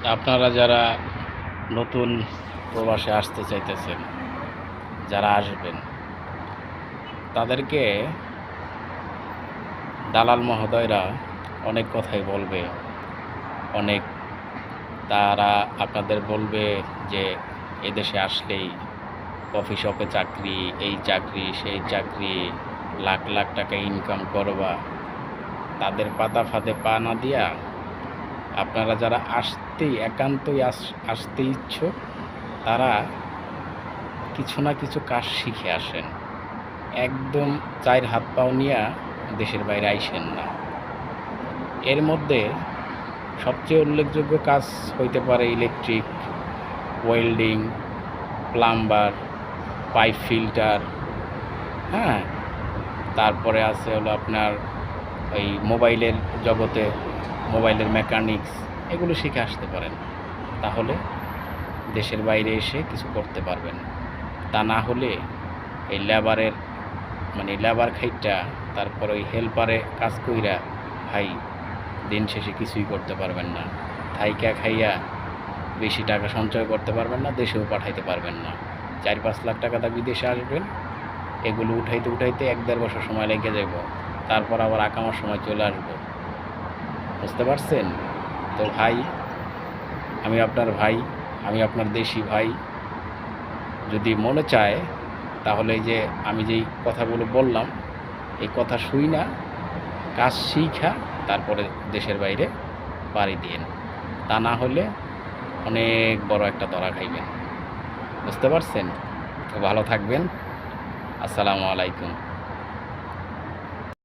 আপনারা যারা নতুন প্রবাসে আসতে চাইতেছেন, যারা আসবেন, তাদেরকে দালাল মহোদয়রা অনেক কথাই বলবে। অনেক তারা আপনাদের বলবে যে এদেশে আসলেই কফি শপে চাকরি, এই চাকরি, সেই চাকরি, লাখ লাখ টাকা ইনকাম করবা। তাদের পাতা ফাঁদে পা না দিয়া আপনারা যারা একান্তই আসতে ইচ্ছুক, তারা কিছু না কিছু কাজ শিখে আসেন। একদম চাইর হাত পাও নিয়া দেশের বাইরে আইসেন না। এর মধ্যে সবচেয়ে উল্লেখযোগ্য কাজ হইতে পারে electric, welding, plumber, pipe filter, হ্যাঁ? তারপরে আছে হলো আপনার ওই মোবাইলের জগতে মোবাইলের মেকানিক্স, এগুলো শিখে আসতে পারেন। তাহলে দেশের বাইরে এসে কিছু করতে পারবেন। তা না হলে এই লেবার খাইটা তারপর ওই হেল্পারে কাজ কইরা ভাই দিন শেষে কিছুই করতে পারবেন না। থাইকা খাইয়া বেশি টাকা সঞ্চয় করতে পারবেন না, দেশেও পাঠাইতে পারবেন না। 4-5 লাখ টাকা দা বিদেশে আসবেন, এগুলো উঠাইতে উঠাইতে 1-1.5 বছর সময় লেগে যাব। তারপর আবার আকামার সময় চলে আসবো। বুঝতে পারছেন? তো ভাই, আমি আপনার ভাই, আমি আপনার দেশি ভাই। যদি মনে চায় তাহলে এই যে আমি যেই কথাগুলো বললাম, এই কথা শুইনা কাজ শিখা তারপরে দেশের বাইরে পাড়ি দিয়েন। তা না হলে অনেক বড় একটা ধরা খাইবেন। বুঝতে পারছেন? তো ভালো থাকবেন। আসসালামু আলাইকুম।